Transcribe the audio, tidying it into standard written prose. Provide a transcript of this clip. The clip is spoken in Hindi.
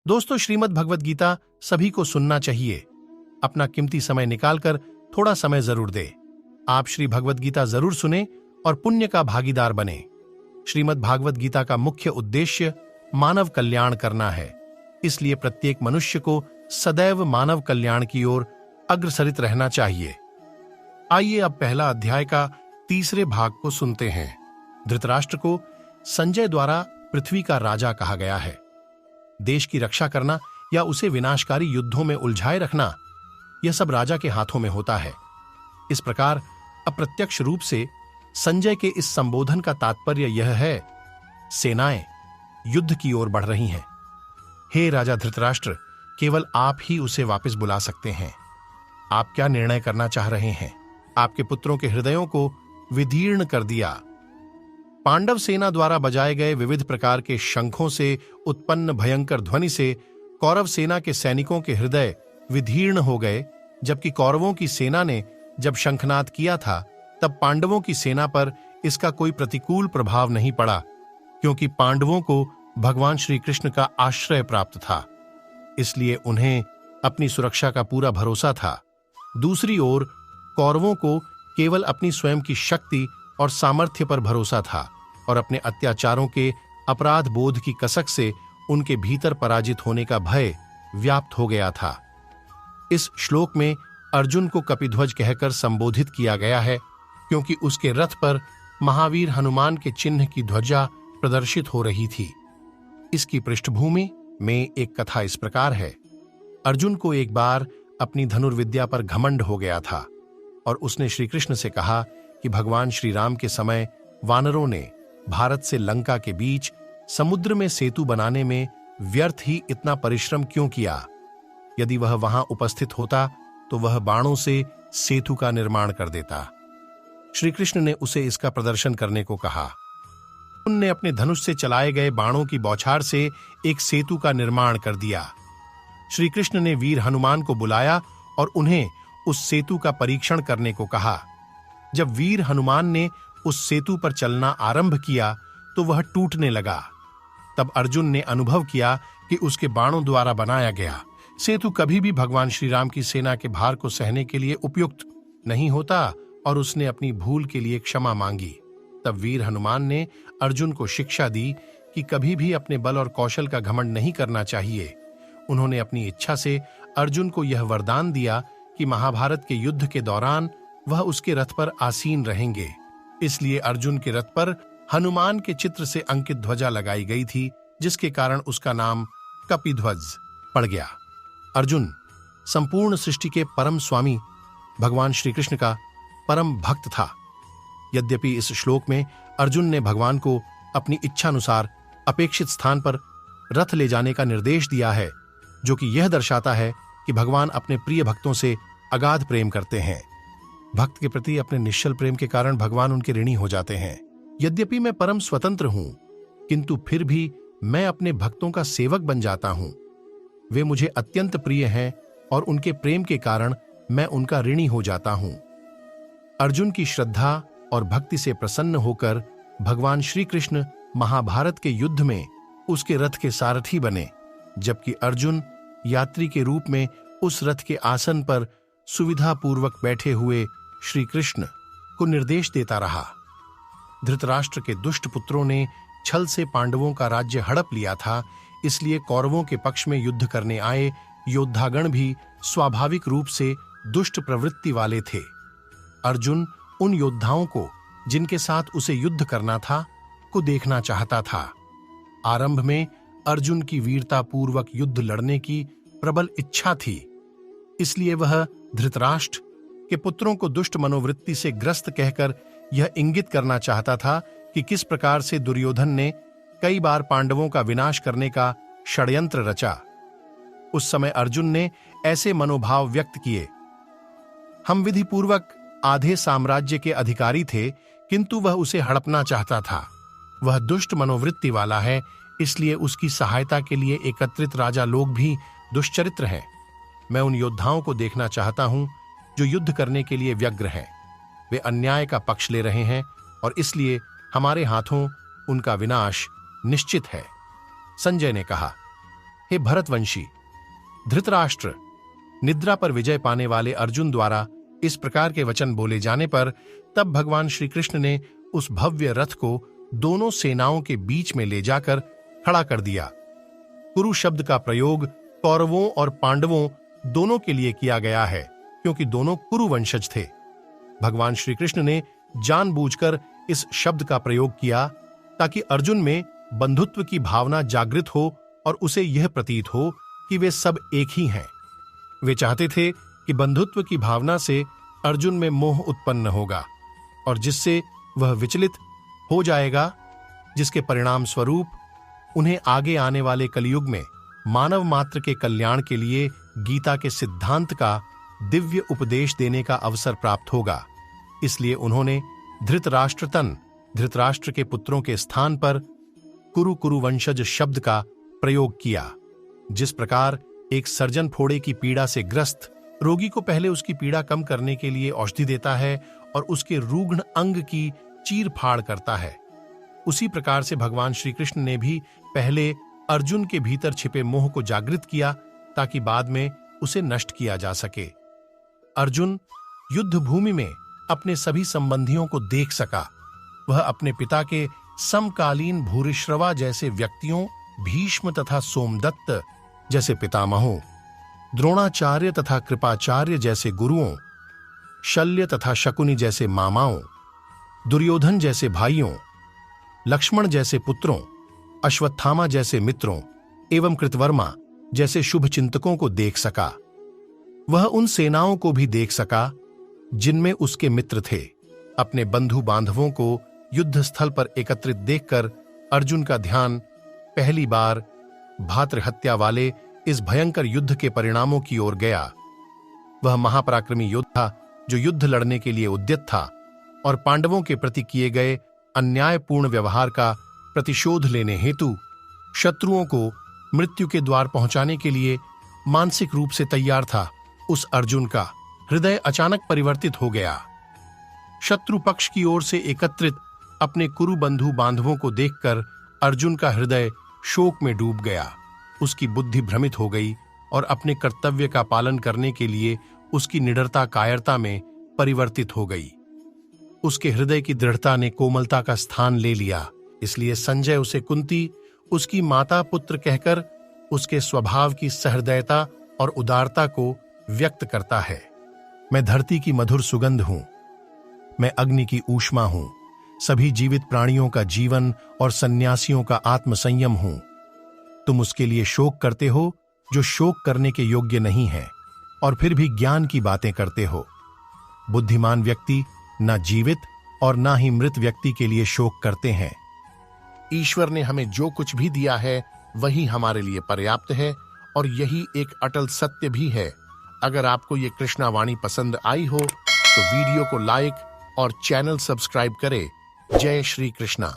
दोस्तों, श्रीमद् भगवद गीता सभी को सुनना चाहिए। अपना कीमती समय निकालकर थोड़ा समय जरूर दे। आप श्री भगवद गीता जरूर सुने और पुण्य का भागीदार बने। श्रीमद् भागवत गीता का मुख्य उद्देश्य मानव कल्याण करना है, इसलिए प्रत्येक मनुष्य को सदैव मानव कल्याण की ओर अग्रसरित रहना चाहिए। आइए अब पहला अध्याय का तीसरे भाग को सुनते हैं। धृतराष्ट्र को संजय द्वारा पृथ्वी का राजा कहा गया है। देश की रक्षा करना या उसे विनाशकारी युद्धों में उलझाए रखना, यह सब राजा के हाथों में होता है। इस प्रकार अप्रत्यक्ष रूप से संजय के इस संबोधन का तात्पर्य यह है, सेनाएं युद्ध की ओर बढ़ रही हैं। हे राजा धृतराष्ट्र, केवल आप ही उसे वापस बुला सकते हैं। आप क्या निर्णय करना चाह रहे हैं? आपके पुत्रों के हृदयों को विदीर्ण कर दिया। पांडव सेना द्वारा बजाए गए विविध प्रकार के शंखों से उत्पन्न भयंकर ध्वनि से कौरव सेना के सैनिकों के हृदय विदीर्ण हो गए, जबकि कौरवों की सेना ने जब शंखनाद किया था तब पांडवों की सेना पर इसका कोई प्रतिकूल प्रभाव नहीं पड़ा, क्योंकि पांडवों को भगवान श्री कृष्ण का आश्रय प्राप्त था, इसलिए उन्हें अपनी सुरक्षा का पूरा भरोसा था। दूसरी ओर कौरवों को केवल अपनी स्वयं की शक्ति और सामर्थ्य पर भरोसा था और अपने अत्याचारों के अपराध बोध की कसक से उनके भीतर पराजित होने का भय व्याप्त हो गया था। इस श्लोक में अर्जुन को कपिध्वज कहकर संबोधित किया गया है, क्योंकि उसके रथ पर महावीर हनुमान के चिन्ह की ध्वजा प्रदर्शित हो रही थी। इसकी पृष्ठभूमि में एक कथा इस प्रकार है। अर्जुन को एक बार अपनी धनुर्विद्या पर घमंड हो गया था और उसने श्री कृष्ण से कहा कि भगवान श्री राम के समय वानरों ने भारत से लंका के बीच समुद्र में सेतु बनाने में व्यर्थ ही इतना परिश्रम क्यों किया? यदि वह वहां उपस्थित होता तो वह बाणों से सेतु का निर्माण कर देता। श्री कृष्ण ने उसे इसका प्रदर्शन करने को कहा। उनने अपने धनुष से चलाए गए बाणों की बौछार से एक सेतु का निर्माण कर दिया। श्री कृष्ण ने वीर हनुमान को बुलाया और उन्हें उस सेतु का परीक्षण करने को कहा। जब वीर हनुमान ने उस सेतु पर चलना आरंभ किया तो वह टूटने लगा। तब अर्जुन ने अनुभव किया कि उसके बाणों द्वारा बनाया गया सेतु कभी भी भगवान श्री राम की सेना के भार को सहने के लिए उपयुक्त नहीं होता और उसने अपनी भूल के लिए क्षमा मांगी। तब वीर हनुमान ने अर्जुन को शिक्षा दी कि कभी भी अपने बल और कौशल का घमंड नहीं करना चाहिए। उन्होंने अपनी इच्छा से अर्जुन को यह वरदान दिया कि महाभारत के युद्ध के दौरान वह उसके रथ पर आसीन रहेंगे। इसलिए अर्जुन के रथ पर हनुमान के चित्र से अंकित ध्वजा लगाई गई थी, जिसके कारण उसका नाम कपिध्वज पड़ गया। अर्जुन संपूर्ण सृष्टि के परम स्वामी भगवान श्री कृष्ण का परम भक्त था। यद्यपि इस श्लोक में अर्जुन ने भगवान को अपनी इच्छानुसार अपेक्षित स्थान पर रथ ले जाने का निर्देश दिया है, जो कि यह दर्शाता है कि भगवान अपने प्रिय भक्तों से अगाध प्रेम करते हैं। भक्त के प्रति अपने निश्चल प्रेम के कारण भगवान उनके ऋणी हो जाते हैं। यद्यपि मैं परम स्वतंत्र हूं, किंतु फिर भी मैं अपने भक्तों का सेवक बन जाता हूं। वे मुझे अत्यंत प्रिय हैं और उनके प्रेम के कारण मैं उनका ऋणी हो जाता हूं। अर्जुन की श्रद्धा और भक्ति से प्रसन्न होकर भगवान श्री कृष्ण महाभारत के युद्ध में उसके रथ के सारथी बने, जबकि अर्जुन यात्री के रूप में उस रथ के आसन पर सुविधापूर्वक बैठे हुए श्री कृष्ण को निर्देश देता रहा। धृतराष्ट्र के दुष्ट पुत्रों ने छल से पांडवों का राज्य हड़प लिया था, इसलिए कौरवों के पक्ष में युद्ध करने आए योद्धागण भी स्वाभाविक रूप से दुष्ट प्रवृत्ति वाले थे। अर्जुन उन योद्धाओं को जिनके साथ उसे युद्ध करना था को देखना चाहता था। आरंभ में अर्जुन की वीरता पूर्वक युद्ध लड़ने की प्रबल इच्छा थी, इसलिए वह धृतराष्ट्र के पुत्रों को दुष्ट मनोवृत्ति से ग्रस्त कहकर यह इंगित करना चाहता था कि किस प्रकार से दुर्योधन ने कई बार पांडवों का विनाश करने का षड्यंत्र रचा। उस समय अर्जुन ने ऐसे मनोभाव व्यक्त किए। हम विधिपूर्वक आधे साम्राज्य के अधिकारी थे, किंतु वह उसे हड़पना चाहता था। वह दुष्ट मनोवृत्ति वाला है, इसलिए उसकी सहायता के लिए एकत्रित राजा लोग भी दुष्चरित्र हैं। मैं उन योद्धाओं को देखना चाहता हूं जो युद्ध करने के लिए व्यग्र हैं। वे अन्याय का पक्ष ले रहे हैं और इसलिए हमारे हाथों उनका विनाश निश्चित है। संजय ने कहा, हे भरतवंशी, धृतराष्ट्र, निद्रा पर विजय पाने वाले अर्जुन द्वारा इस प्रकार के वचन बोले जाने पर तब भगवान श्री कृष्ण ने उस भव्य रथ को दोनों सेनाओं के बीच में ले जाकर खड़ा कर दिया। कुरु शब्द का प्रयोग कौरवों और पांडवों दोनों के लिए किया गया है, क्योंकि दोनों कुरु वंशज थे। भगवान श्री कृष्ण ने जानबूझकर इस शब्द का प्रयोग किया ताकि अर्जुन में बंधुत्व की भावना जागृत हो और उसे यह प्रतीत हो कि वे सब एक ही हैं। वे चाहते थे कि बंधुत्व की भावना से अर्जुन में मोह उत्पन्न होगा और जिससे वह विचलित हो जाएगा, जिसके परिणाम स्वरूप उन्हें आगे आने वाले कलयुग में मानव मात्र के कल्याण के लिए गीता के सिद्धांत का दिव्य उपदेश देने का अवसर प्राप्त होगा। इसलिए उन्होंने धृतराष्ट्र के पुत्रों के स्थान पर कुरु वंशज शब्द का प्रयोग किया। जिस प्रकार एक सर्जन फोड़े की पीड़ा से ग्रस्त रोगी को पहले उसकी पीड़ा कम करने के लिए औषधि देता है और उसके रूग्ण अंग की चीर फाड़ करता है, उसी प्रकार से भगवान श्री कृष्ण ने भी पहले अर्जुन के भीतर छिपे मोह को जागृत किया ताकि बाद में उसे नष्ट किया जा सके। अर्जुन युद्ध भूमि में अपने सभी संबंधियों को देख सका। वह अपने पिता के समकालीन भूरिश्रवा जैसे व्यक्तियों, भीष्म तथा सोमदत्त जैसे पितामहों, द्रोणाचार्य तथा कृपाचार्य जैसे गुरुओं, शल्य तथा शकुनि जैसे मामाओं, दुर्योधन जैसे भाइयों, लक्ष्मण जैसे पुत्रों, अश्वत्थामा जैसे मित्रों एवं कृतवर्मा जैसे शुभ चिंतकों को देख सका। वह उन सेनाओं को भी देख सका जिनमें उसके मित्र थे। अपने बंधु बांधवों को युद्ध स्थल पर एकत्रित देखकर अर्जुन का ध्यान पहली बार भातृहत्या वाले इस भयंकर युद्ध के परिणामों की ओर गया। वह महापराक्रमी योद्धा जो युद्ध लड़ने के लिए उद्यत था और पांडवों के प्रति किए गए अन्यायपूर्ण व्यवहार का प्रतिशोध लेने हेतु शत्रुओं को मृत्यु के द्वार पहुंचाने के लिए मानसिक रूप से तैयार था, उस अर्जुन का हृदय अचानक परिवर्तित हो गया। शत्रु पक्ष की ओर से एकत्रित अपने कुरु बंधु बांधवों को देखकर अर्जुन का हृदय शोक में डूब गया। उसकी बुद्धि भ्रमित हो गई और अपने कर्तव्य का पालन करने के लिए उसकी निडरता कायरता में परिवर्तित हो गई। उसके हृदय की दृढ़ता ने कोमलता का स्थान ले लिया। इसलिए संजय उसे कुंती उसकी माता पुत्र कहकर उसके स्वभाव की सहृदयता और उदारता को व्यक्त करता है। मैं धरती की मधुर सुगंध हूं, मैं अग्नि की ऊष्मा हूं, सभी जीवित प्राणियों का जीवन और सन्यासियों का आत्मसंयम हूं। तुम उसके लिए शोक करते हो जो शोक करने के योग्य नहीं है और फिर भी ज्ञान की बातें करते हो। बुद्धिमान व्यक्ति ना जीवित और ना ही मृत व्यक्ति के लिए शोक करते हैं। ईश्वर ने हमें जो कुछ भी दिया है वही हमारे लिए पर्याप्त है और यही एक अटल सत्य भी है। अगर आपको ये कृष्णा वाणी पसंद आई हो तो वीडियो को लाइक और चैनल सब्सक्राइब करें। जय श्री कृष्णा।